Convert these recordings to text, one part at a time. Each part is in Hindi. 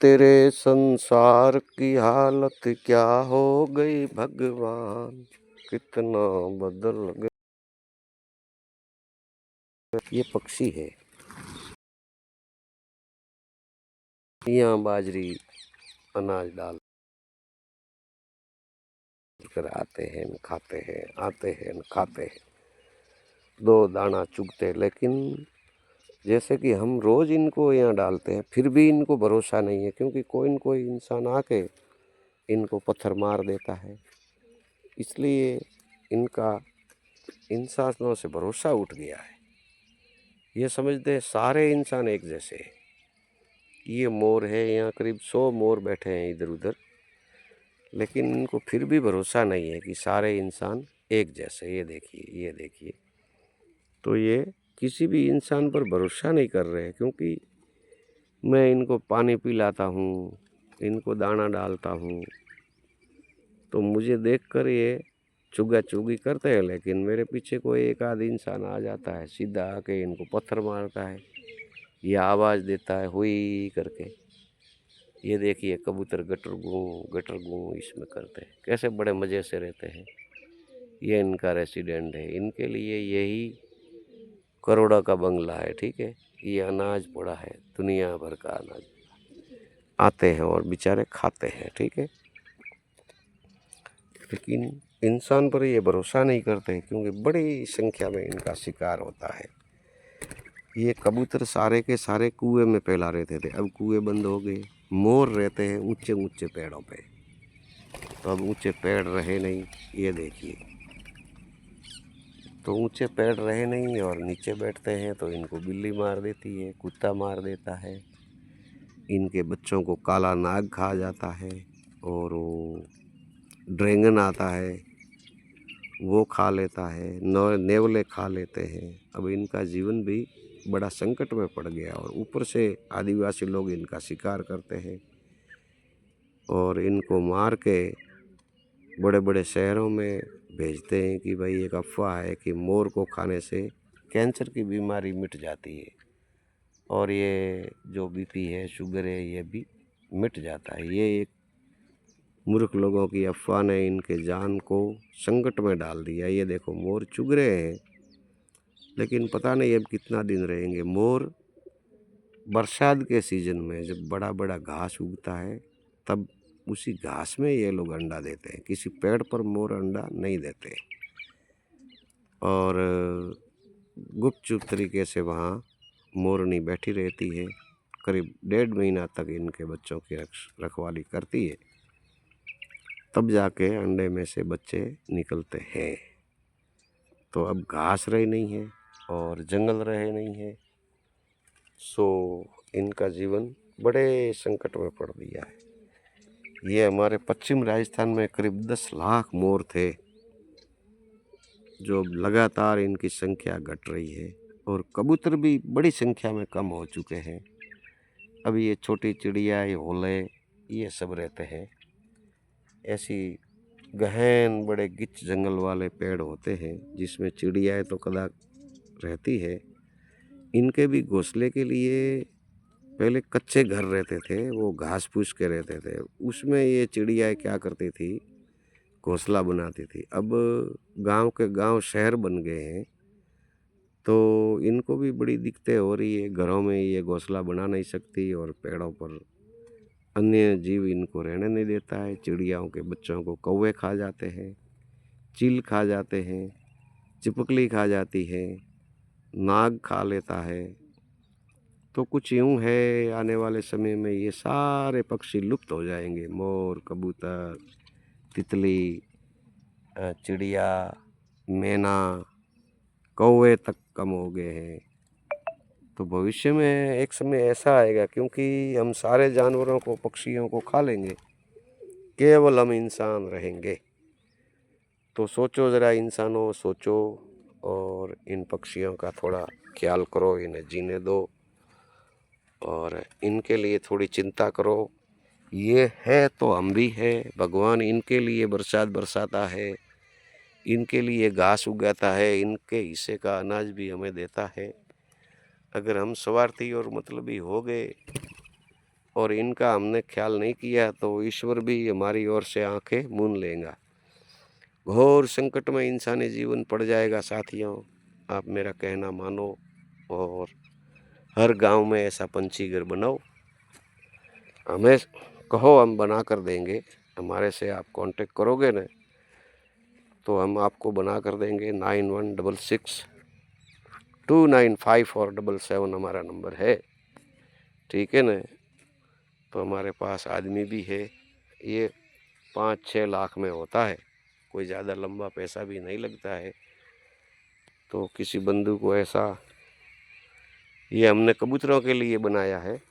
तेरे संसार की हालत क्या हो गई भगवान, कितना बदल गए। ये पक्षी है, यहाँ बाजरी अनाज डाल कर आते हैं न खाते हैं, आते हैं न खाते हैं, दो दाना चुगते। लेकिन जैसे कि हम रोज इनको यहाँ डालते हैं, फिर भी इनको भरोसा नहीं है, क्योंकि कोई न कोई इंसान आके इनको पत्थर मार देता है। इसलिए इनका इंसानों से भरोसा उठ गया है। ये समझते हैं सारे इंसान एक जैसे हैं। ये मोर है, यहाँ करीब 100 मोर बैठे हैं इधर उधर, लेकिन इनको फिर भी भरोसा नहीं है कि सारे इंसान एक जैसे। ये देखिए, ये देखिए, तो ये किसी भी इंसान पर भरोसा नहीं कर रहे हैं। क्योंकि मैं इनको पानी पिलाता हूँ, इनको दाना डालता हूँ, तो मुझे देखकर ये चुगा चुगी करते हैं, लेकिन मेरे पीछे कोई एक आध इंसान आ जाता है, सीधा आके इनको पत्थर मारता है या आवाज़ देता है हुई करके। ये देखिए कबूतर गटर गूं इसमें करते हैं, कैसे बड़े मज़े से रहते हैं। ये इनका रेसिडेंट है, इनके लिए यही करोड़ों का बंगला है। ठीक है, ये अनाज पड़ा है, दुनिया भर का अनाज आते हैं और बेचारे खाते हैं। ठीक है, लेकिन इंसान पर ये भरोसा नहीं करते, क्योंकि बड़ी संख्या में इनका शिकार होता है। ये कबूतर सारे के सारे कुएं में फैला रहते थे, अब कुएं बंद हो गए। मोर रहते हैं ऊंचे ऊंचे पेड़ों पे, तो अब ऊंचे पेड़ रहे नहीं। ये देखिए, तो ऊंचे पेड़ रहे नहीं और नीचे बैठते हैं, तो इनको बिल्ली मार देती है, कुत्ता मार देता है, इनके बच्चों को काला नाग खा जाता है, और वो ड्रैगन आता है वो खा लेता है, नेवले खा लेते हैं। अब इनका जीवन भी बड़ा संकट में पड़ गया, और ऊपर से आदिवासी लोग इनका शिकार करते हैं और इनको मार के बड़े बड़े शहरों में भेजते हैं कि भाई एक अफवाह है कि मोर को खाने से कैंसर की बीमारी मिट जाती है, और ये जो बीपी है, शुगर है, ये भी मिट जाता है। ये एक मूर्ख लोगों की अफवाह ने इनके जान को संकट में डाल दिया। ये देखो मोर चुग रहे हैं, लेकिन पता नहीं अब कितना दिन रहेंगे। मोर बरसात के सीजन में जब बड़ा बड़ा घास उगता है, तब उसी घास में ये लोग अंडा देते हैं, किसी पेड़ पर मोर अंडा नहीं देते। और गुपचुप तरीके से वहाँ मोरनी बैठी रहती है, करीब 1.5 महीना तक इनके बच्चों की रखवाली करती है, तब जाके अंडे में से बच्चे निकलते हैं। तो अब घास रही नहीं है और जंगल रहे नहीं है, सो इनका जीवन बड़े संकट में पड़ दिया है। ये हमारे पश्चिम राजस्थान में करीब 10 लाख मोर थे, जो लगातार इनकी संख्या घट रही है, और कबूतर भी बड़ी संख्या में कम हो चुके हैं। अब ये छोटी चिड़िया, ये होले, ये सब रहते हैं। ऐसी गहन बड़े गिच्छ जंगल वाले पेड़ होते हैं जिसमें चिड़ियाएँ तो कदा रहती है। इनके भी घोंसले के लिए पहले कच्चे घर रहते थे, वो घास फूस के रहते थे, उसमें ये चिड़ियाएँ क्या करती थी, घोंसला बनाती थी। अब गांव के गांव शहर बन गए हैं, तो इनको भी बड़ी दिक्कतें हो रही है। घरों में ये घोंसला बना नहीं सकती, और पेड़ों पर अन्य जीव इनको रहने नहीं देता है। चिड़ियाओं के बच्चों को कौवे खा जाते हैं, चील खा जाते हैं, चिपकली खा जाती है, नाग खा लेता है। तो कुछ यूँ है, आने वाले समय में ये सारे पक्षी लुप्त हो जाएंगे। मोर, कबूतर, तितली, चिड़िया, मैना, कौवे तक कम हो गए हैं। तो भविष्य में एक समय ऐसा आएगा, क्योंकि हम सारे जानवरों को, पक्षियों को खा लेंगे, केवल हम इंसान रहेंगे। तो सोचो ज़रा इंसानों, सोचो, और इन पक्षियों का थोड़ा ख्याल करो, इन्हें जीने दो, और इनके लिए थोड़ी चिंता करो। ये है तो हम भी है, भगवान इनके लिए बरसात बरसाता है, इनके लिए घास उगाता है, इनके हिस्से का अनाज भी हमें देता है। अगर हम स्वार्थी और मतलबी हो गए और इनका हमने ख्याल नहीं किया तो ईश्वर भी हमारी ओर से आंखें मूंद लेगा। घोर संकट में इंसानी जीवन पड़ जाएगा साथियों, आप मेरा कहना मानो और हर गांव में ऐसा पंछी घर बनाओ। हमें कहो, हम बना कर देंगे। हमारे से आप कांटेक्ट करोगे ना तो हम आपको बना कर देंगे। 9166295477 हमारा नंबर है, ठीक है ना। तो हमारे पास आदमी भी है, ये 5-6 लाख में होता है, कोई ज़्यादा लंबा पैसा भी नहीं लगता है। तो किसी बंधु को ऐसा, ये हमने कबूतरों के लिए बनाया है,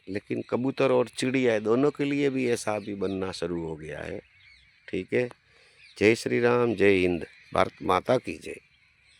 लेकिन कबूतर और चिड़िया दोनों के लिए भी ऐसा अभी बनना शुरू हो गया है, ठीक है। जय श्री राम, जय हिंद, भारत माता की जय।